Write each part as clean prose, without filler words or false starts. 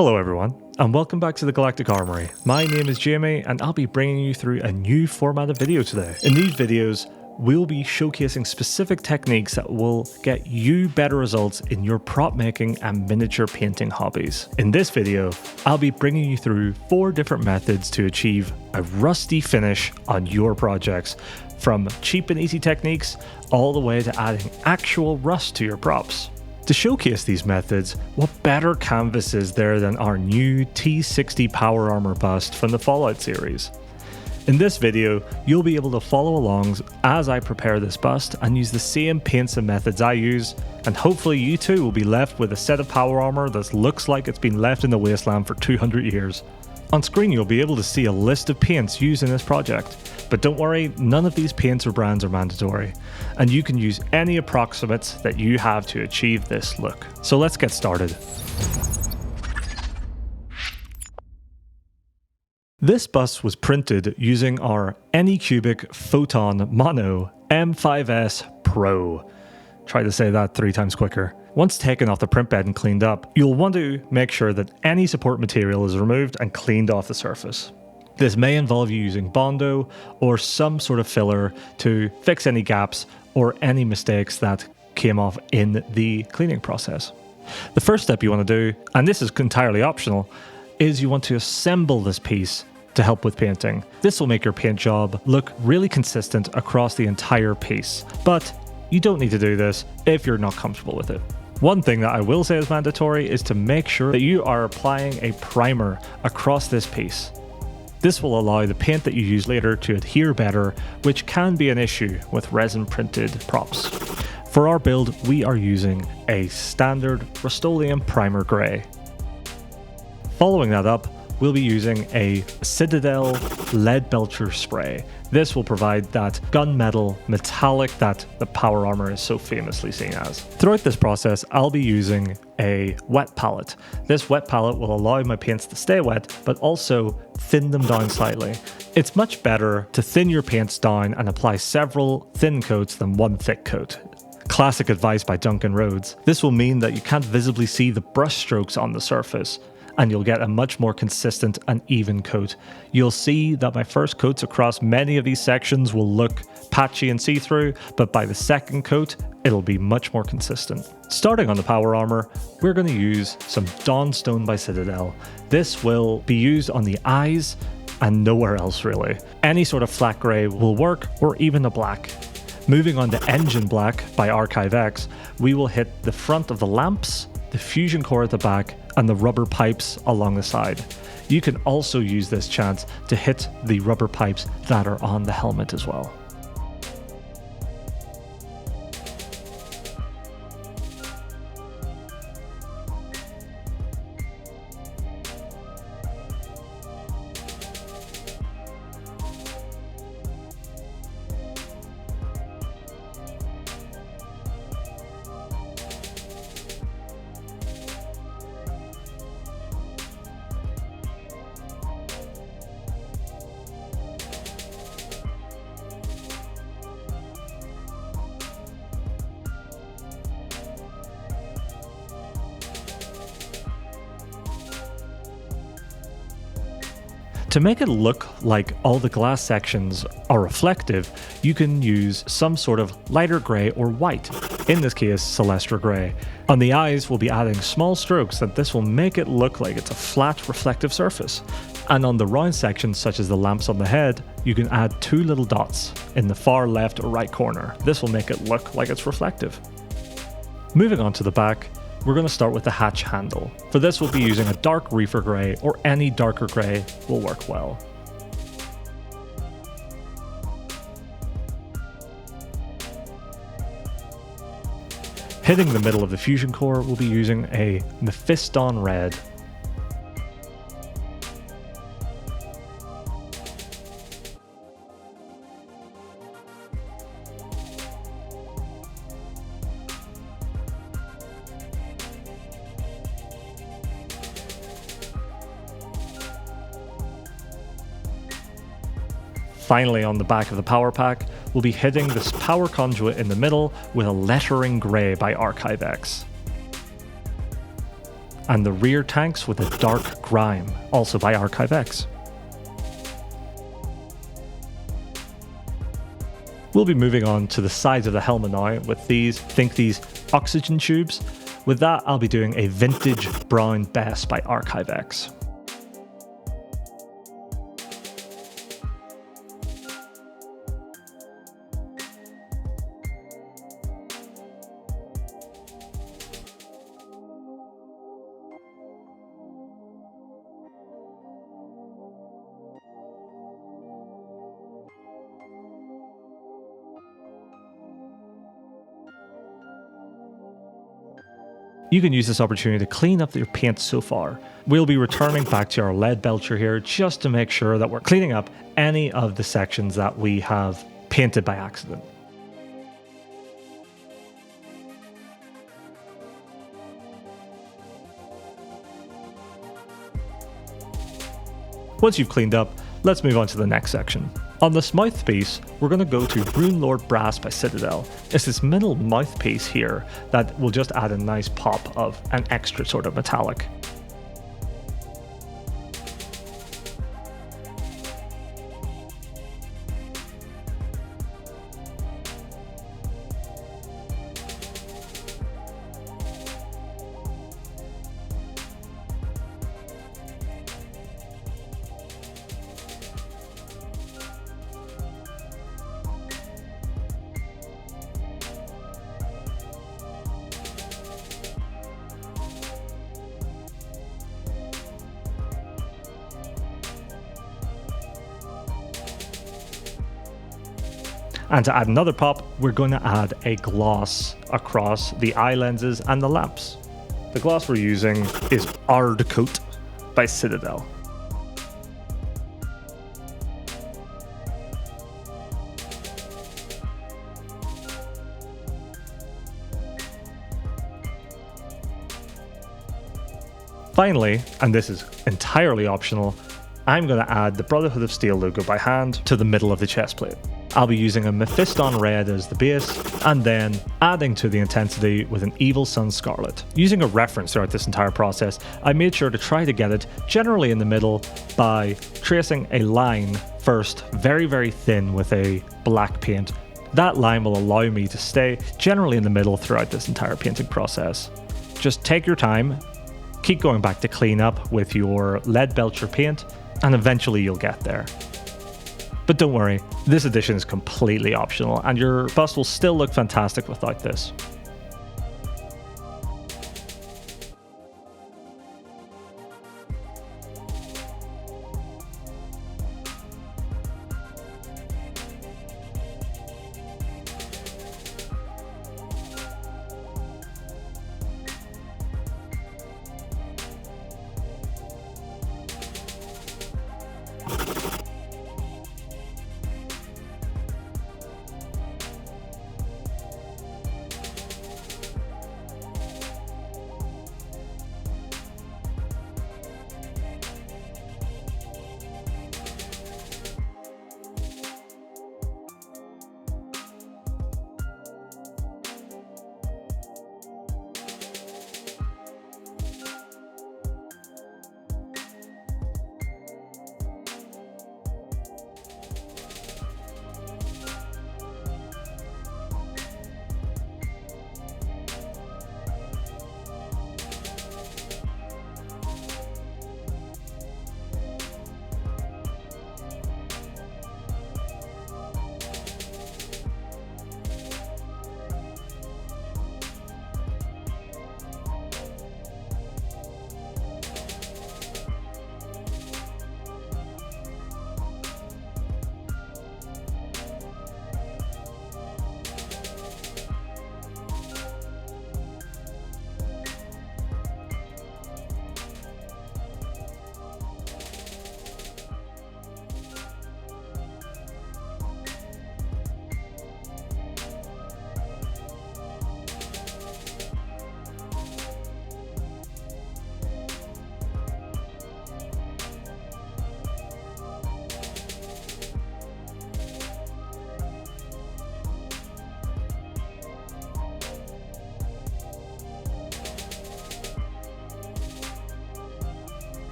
Hello everyone, and welcome back to the Galactic Armory. My name is Jamie, and I'll be bringing you through a new format of video today. In these videos, we'll be showcasing specific techniques that will get you better results in your prop making and miniature painting hobbies. In this video, I'll be bringing you through 4 different methods to achieve a rusty finish on your projects, from cheap and easy techniques all the way to adding actual rust to your props. To showcase these methods, what better canvas is there than our new T-60 power armor bust from the Fallout series? In this video, you'll be able to follow along as I prepare this bust and use the same paints and methods I use, and hopefully you too will be left with a set of power armor that looks like it's been left in the wasteland for 200 years. On screen you'll be able to see a list of paints used in this project, but don't worry, none of these paints or brands are mandatory, and you can use any approximates that you have to achieve this look. So let's get started. This bust was printed using our Anycubic Photon Mono M5S Pro. Try to say that 3 times quicker. Once taken off the print bed and cleaned up, you'll want to make sure that any support material is removed and cleaned off the surface. This may involve you using Bondo or some sort of filler to fix any gaps or any mistakes that came off in the cleaning process. The first step you want to do, and this is entirely optional, is you want to assemble this piece to help with painting. This will make your paint job look really consistent across the entire piece, but you don't need to do this if you're not comfortable with it. One thing that I will say is mandatory is to make sure that you are applying a primer across this piece. This will allow the paint that you use later to adhere better, which can be an issue with resin printed props. For our build, we are using a standard Rust-Oleum Primer Grey. Following that up, we'll be using a Citadel Lead Belcher Spray. This will provide that gunmetal metallic that the power armor is so famously seen as. Throughout this process, I'll be using a wet palette. This wet palette will allow my paints to stay wet, but also thin them down slightly. It's much better to thin your paints down and apply several thin coats than one thick coat. Classic advice by Duncan Rhodes. This will mean that you can't visibly see the brush strokes on the surface, and you'll get a much more consistent and even coat. You'll see that my first coats across many of these sections will look patchy and see-through, but by the second coat, it'll be much more consistent. Starting on the power armor, we're going to use some Dawnstone by Citadel. This will be used on the eyes and nowhere else really. Any sort of flat grey will work, or even a black. Moving on to Engine Black by Archive X, we will hit the front of the lamps, the fusion core at the back, and the rubber pipes along the side. You can also use this chance to hit the rubber pipes that are on the helmet as well. To make it look like all the glass sections are reflective, you can use some sort of lighter grey or white, in this case Celestra Grey. On the eyes, we'll be adding small strokes that this will make it look like it's a flat reflective surface. And on the round sections, such as the lamps on the head, you can add 2 little dots in the far left or right corner. This will make it look like it's reflective. Moving on to the back, we're going to start with the hatch handle. For this we'll be using a dark reefer grey, or any darker grey will work well. Hitting the middle of the fusion core, we'll be using a Mephiston Red. Finally, on the back of the power pack, we'll be hitting this power conduit in the middle with a lettering grey by Archive X. and the rear tanks with a dark grime, also by ArchiveX. We'll be moving on to the sides of the helmet now with these oxygen tubes. With that, I'll be doing a vintage brown base by ArchiveX. You can use this opportunity to clean up your paint so far. We'll be returning back to our lead belcher here just to make sure that we're cleaning up any of the sections that we have painted by accident. Once you've cleaned up, let's move on to the next section. On this mouthpiece, we're going to go to Rune Lord Brass by Citadel. It's this middle mouthpiece here that will just add a nice pop of an extra sort of metallic. And to add another pop, we're going to add a gloss across the eye lenses and the lamps. The gloss we're using is Ard Coat by Citadel. Finally, and this is entirely optional, I'm going to add the Brotherhood of Steel logo by hand to the middle of the chest plate. I'll be using a Mephiston Red as the base, and then adding to the intensity with an Evil Sun Scarlet. Using a reference throughout this entire process, I made sure to try to get it generally in the middle by tracing a line first, very, very thin with a black paint. That line will allow me to stay generally in the middle throughout this entire painting process. Just take your time, keep going back to clean up with your lead belcher paint, and eventually you'll get there. But don't worry, this edition is completely optional and your bust will still look fantastic without this.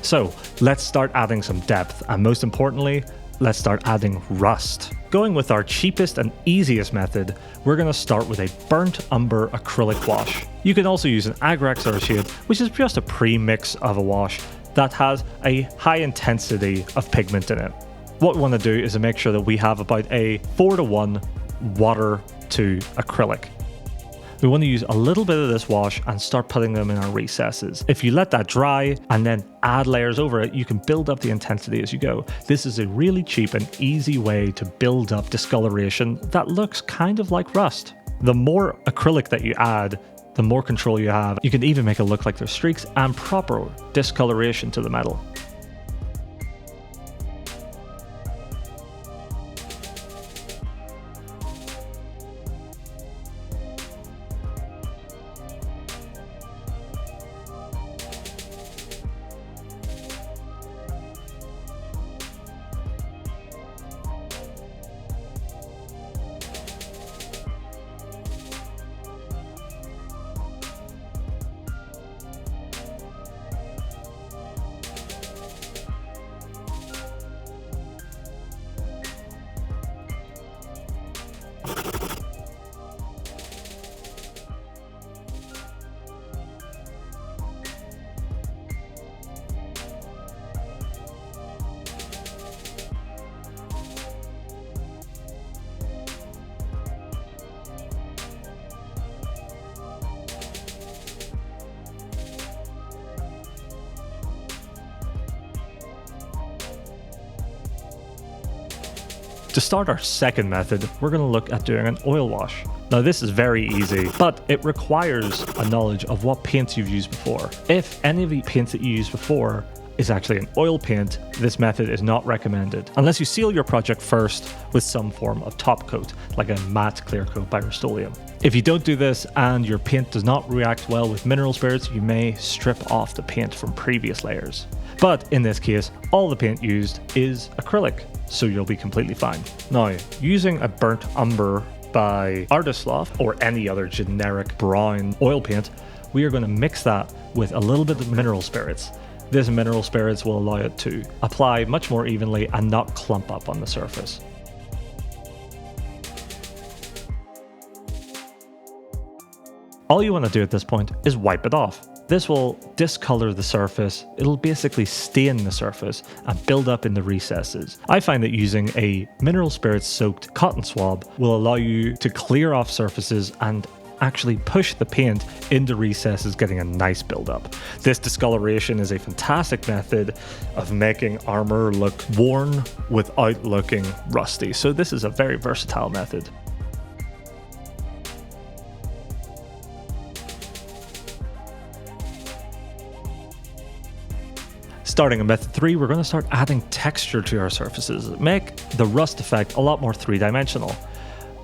So let's start adding some depth, and most importantly, let's start adding rust. Going with our cheapest and easiest method, we're going to start with a burnt umber acrylic wash. You can also use an Agrax or a shade, which is just a pre-mix of a wash that has a high intensity of pigment in it. What we want to do is to make sure that we have about a 4:1 water to acrylic. We want to use a little bit of this wash and start putting them in our recesses. If you let that dry and then add layers over it, you can build up the intensity as you go. This is a really cheap and easy way to build up discoloration that looks kind of like rust. The more acrylic that you add, the more control you have. You can even make it look like there's streaks and proper discoloration to the metal. To start our second method, we're going to look at doing an oil wash. Now this is very easy, but it requires a knowledge of what paints you've used before. If any of the paints that you used before is actually an oil paint, this method is not recommended, unless you seal your project first with some form of top coat, like a matte clear coat by Rust-Oleum. If you don't do this and your paint does not react well with mineral spirits, you may strip off the paint from previous layers. But in this case, all the paint used is acrylic, so you'll be completely fine. Now, using a burnt umber by Artisloft or any other generic brown oil paint, we are going to mix that with a little bit of mineral spirits. This mineral spirits will allow it to apply much more evenly and not clump up on the surface. All you want to do at this point is wipe it off. This will discolor the surface. It'll basically stain the surface and build up in the recesses. I find that using a mineral spirits soaked cotton swab will allow you to clear off surfaces and actually push the paint into recesses, getting a nice build-up. This discoloration is a fantastic method of making armor look worn without looking rusty. So this is a very versatile method. Starting in method 3, we're going to start adding texture to our surfaces, make the rust effect a lot more three-dimensional.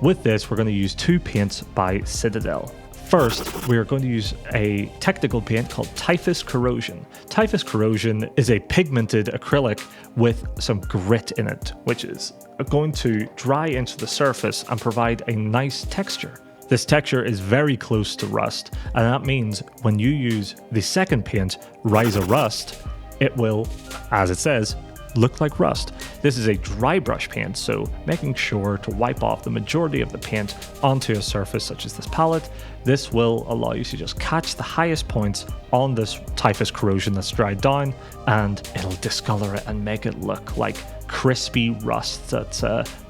With this, we're going to use two paints by Citadel. First, we are going to use a technical paint called Typhus Corrosion. Typhus Corrosion is a pigmented acrylic with some grit in it, which is going to dry into the surface and provide a nice texture. This texture is very close to rust, and that means when you use the second paint, Rise of Rust, it will, as it says, look like rust. This is a dry brush paint, so making sure to wipe off the majority of the paint onto a surface such as this palette. This will allow you to just catch the highest points on this Typhus Corrosion that's dried down, and it'll discolor it and make it look like crispy rust that's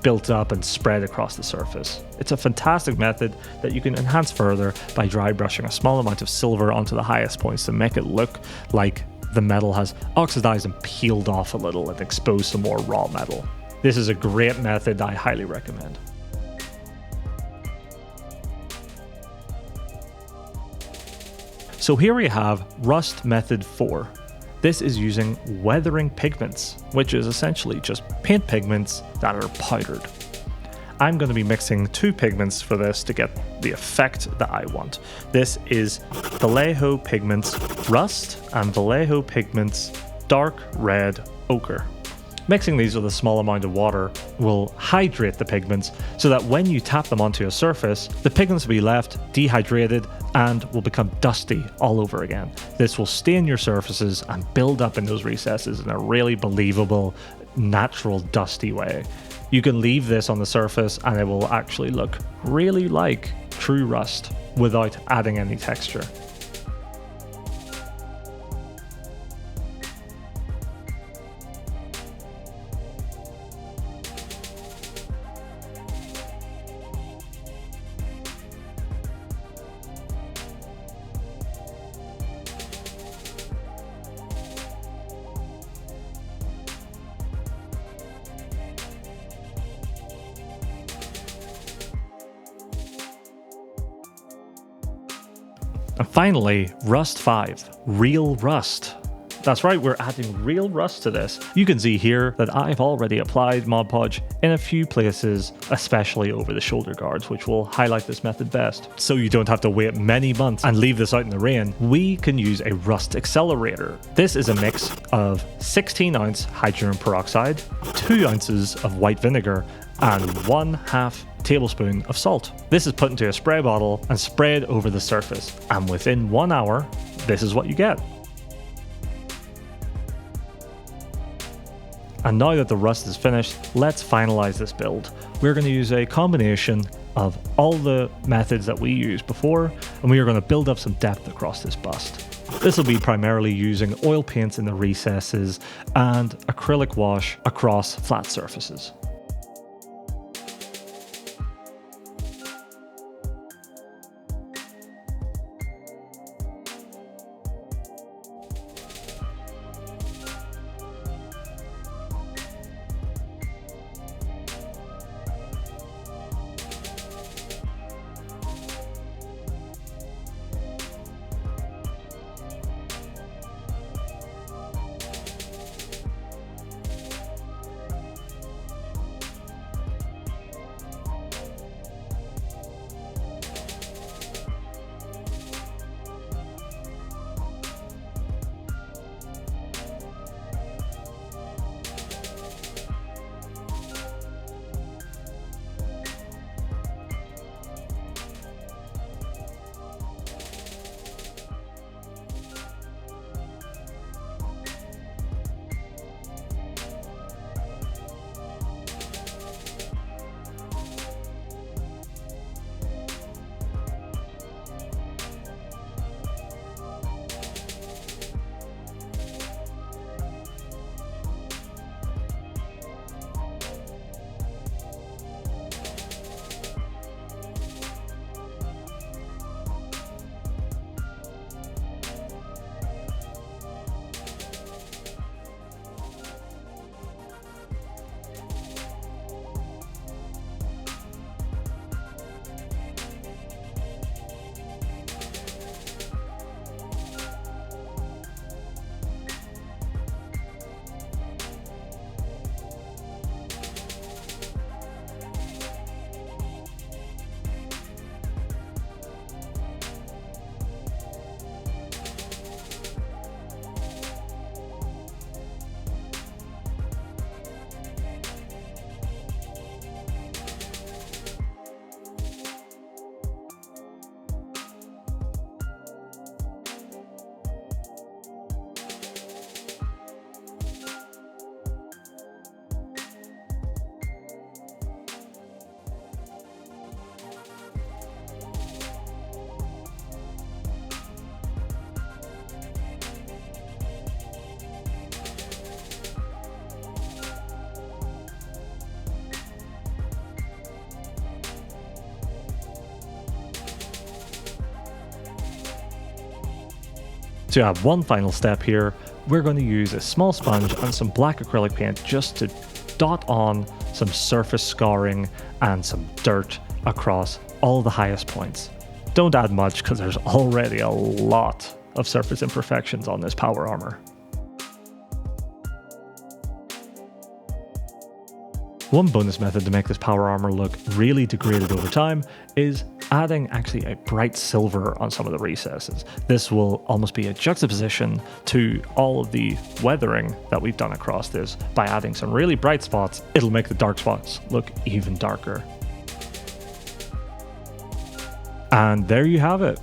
built up and spread across the surface. It's a fantastic method that you can enhance further by dry brushing a small amount of silver onto the highest points to make it look like the metal has oxidized and peeled off a little and exposed some more raw metal. This is a great method I highly recommend. So here we have Rust Method 4. This is using weathering pigments, which is essentially just paint pigments that are powdered. I'm going to be mixing two pigments for this to get the effect that I want. This is Vallejo Pigments Rust and Vallejo Pigments Dark Red Ochre. Mixing these with a small amount of water will hydrate the pigments so that when you tap them onto a surface, the pigments will be left dehydrated and will become dusty all over again. This will stain your surfaces and build up in those recesses in a really believable, natural, dusty way. You can leave this on the surface and it will actually look really like true rust without adding any texture. And finally, Rust 5, Real Rust. That's right, we're adding real rust to this. You can see here that I've already applied Mod Podge in a few places, especially over the shoulder guards, which will highlight this method best. So you don't have to wait many months and leave this out in the rain. We can use a rust accelerator. This is a mix of 16-ounce hydrogen peroxide, 2 ounces of white vinegar, and 1/2 tablespoon of salt. This is put into a spray bottle and sprayed over the surface, and within 1 hour, this is what you get. And now that the rust is finished, let's finalize this build. We're going to use a combination of all the methods that we used before, and we are going to build up some depth across this bust. This will be primarily using oil paints in the recesses and acrylic wash across flat surfaces. To add one final step here, we're going to use a small sponge and some black acrylic paint just to dot on some surface scarring and some dirt across all the highest points. Don't add much because there's already a lot of surface imperfections on this power armor. One bonus method to make this power armor look really degraded over time is adding actually a bright silver on some of the recesses. This will almost be a juxtaposition to all of the weathering that we've done across this. By adding some really bright spots, it'll make the dark spots look even darker. And there you have it.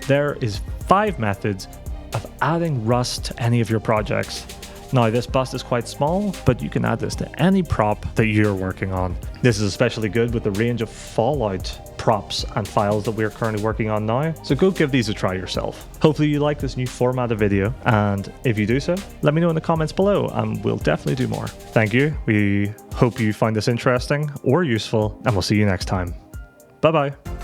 there is 5 methods of adding rust to any of your projects. Now, this bust is quite small, but you can add this to any prop that you're working on. This is especially good with the range of Fallout props and files that we're currently working on now, so go give these a try yourself. Hopefully you like this new format of video, and if you do so, let me know in the comments below and we'll definitely do more. Thank you, we hope you find this interesting or useful, and we'll see you next time. Bye bye.